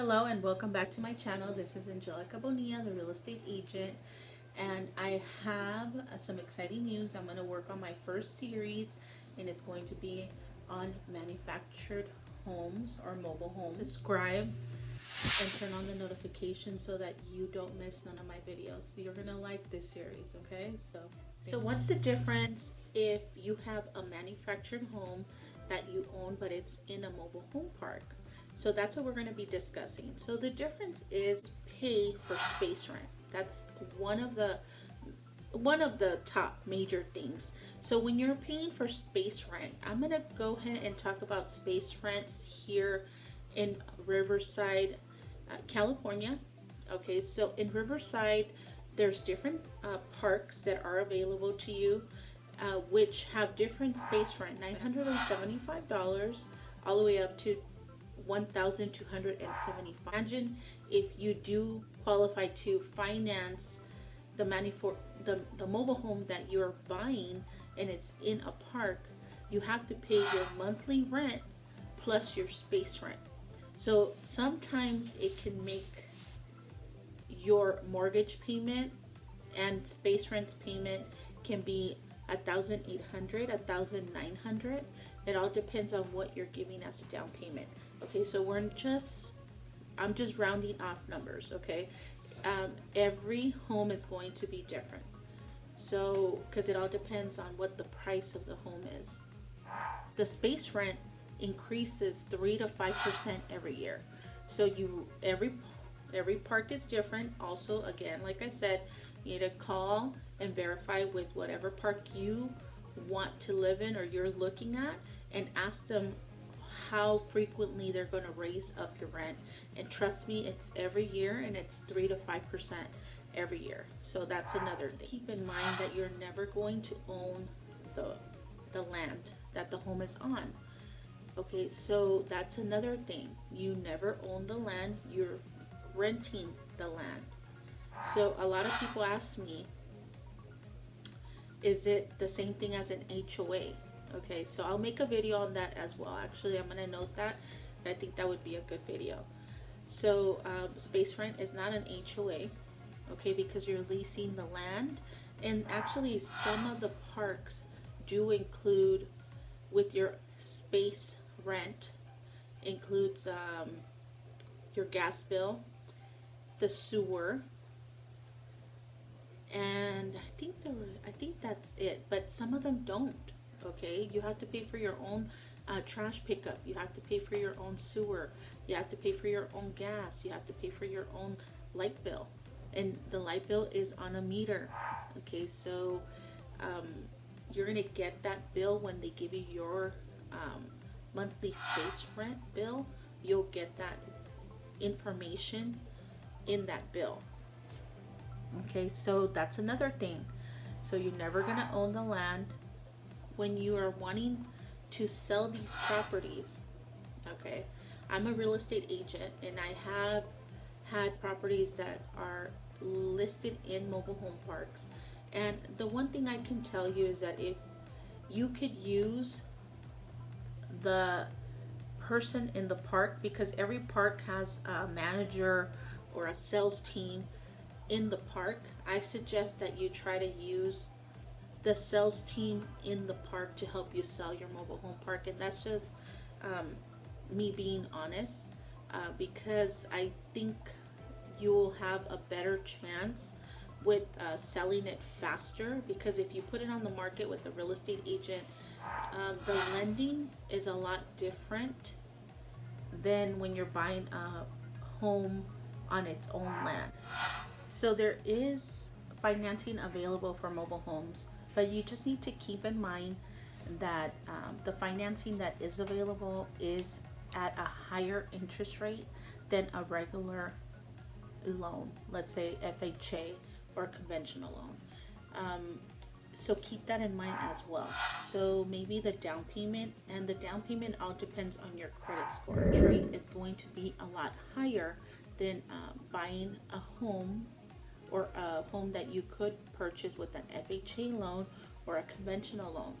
Hello and welcome back to my channel. This is Angelica Bonilla, the real estate agent, and I have some exciting news. I'm going to work on my first series, and it's going to be on manufactured homes or mobile homes. Subscribe and turn on the notifications so that you don't miss none of my videos. So you're going to like this series, okay? So what's the difference if you have a manufactured home that you own but it's in a mobile home park? So that's what we're going to be discussing. So the difference is pay for space rent. That's one of the top major things. So when you're paying for space rent, I'm going to go ahead and talk about space rents here in Riverside, California. Okay, so in Riverside, there's different parks that are available to you, which have different space rent, $975 all the way up to $1,275. Imagine if you do qualify to finance the mobile home that you're buying and it's in a park, you have to pay your monthly rent plus your space rent. So sometimes it can make your mortgage payment and space rent payment can be 1,800, 1,900. It all depends on what you're giving as a down payment. Okay, so I'm just rounding off numbers, okay? Every home is going to be different. So, because it all depends on what the price of the home is. The space rent increases 3 to 5% every year. So every park is different. Also, again, like I said, you need to call and verify with whatever park you want to live in or you're looking at, and ask them how frequently they're going to raise up your rent. And trust me, it's every year, and it's 3 to 5% every year. So that's another thing. Keep in mind that you're never going to own the land that the home is on. Okay, so that's another thing. You never own the land, you're renting the land. So a lot of people ask me, is it the same thing as an HOA? Okay, so I'll make a video on that as well. Actually, I'm going to note that. I think that would be a good video. So space rent is not an HOA, okay, because you're leasing the land. And actually, some of the parks do include, with your space rent, includes your gas bill, the sewer, and I think that's it. But some of them don't. Okay, you have to pay for your own trash pickup. You have to pay for your own sewer. You have to pay for your own gas. You have to pay for your own light bill, and the light bill is on a meter. Okay, so you're gonna get that bill when they give you your monthly space rent bill. You'll get that information in that bill. Okay, so that's another thing. So you're never gonna own the land. When you are wanting to sell these properties, okay, I'm a real estate agent, and I have had properties that are listed in mobile home parks. And the one thing I can tell you is that if you could use the person in the park, because every park has a manager or a sales team in the park, I suggest that you try to use the sales team in the park to help you sell your mobile home park. And that's just me being honest, because I think you'll have a better chance with selling it faster. Because if you put it on the market with a real estate agent, the lending is a lot different than when you're buying a home on its own land. So there is financing available for mobile homes, but you just need to keep in mind that the financing that is available is at a higher interest rate than a regular loan, let's say FHA or conventional loan. So keep that in mind as well. So maybe the down payment, and the down payment all depends on your credit score. Rate is going to be a lot higher than buying a home, or a home that you could purchase with an FHA loan or a conventional loan.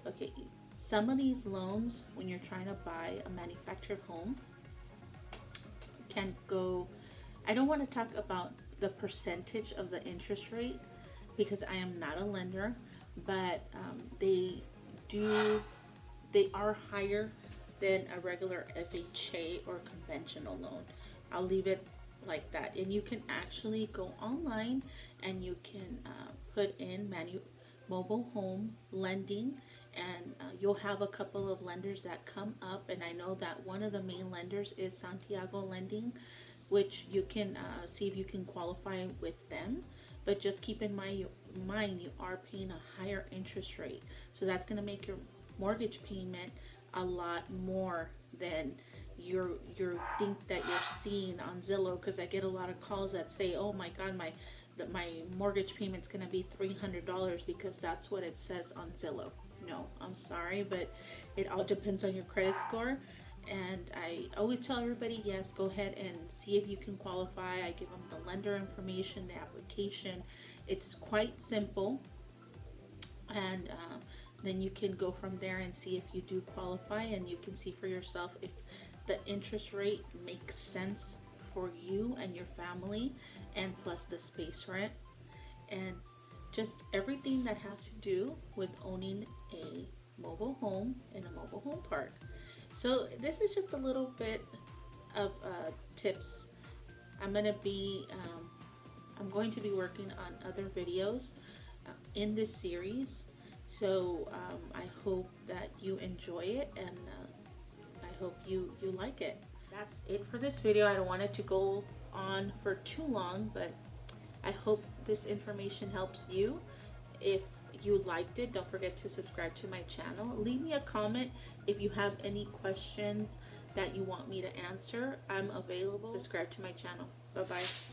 Okay, some of these loans, when you're trying to buy a manufactured home, can't go. I don't want to talk about the percentage of the interest rate because I am not a lender, but do they are higher than a regular FHA or conventional loan. I'll leave it like that. And you can actually go online and you can put in mobile home lending, and you'll have a couple of lenders that come up. And I know that one of the main lenders is Santiago Lending, which you can see if you can qualify with them. But just keep in mind you are paying a higher interest rate, so that's going to make your mortgage payment a lot more than you think that you're seeing on Zillow. Because I get a lot of calls that say, "Oh my God, my mortgage payment's going to be $300 because that's what it says on Zillow." No, I'm sorry, but it all depends on your credit score. And I always tell everybody, yes, go ahead and see if you can qualify. I give them the lender information, the application. It's quite simple. And then you can go from there and see if you do qualify, and you can see for yourself if the interest rate makes sense for you and your family, and plus the space rent, and just everything that has to do with owning a mobile home in a mobile home park. So this is just a little bit of tips. I'm going to be working on other videos in this series. So I hope that you enjoy it, and I hope you like it. That's it for this video. I don't want it to go on for too long, but I hope this information helps you. If you liked it, don't forget to subscribe to my channel. Leave me a comment if you have any questions that you want me to answer. I'm available. Subscribe to my channel. Bye bye.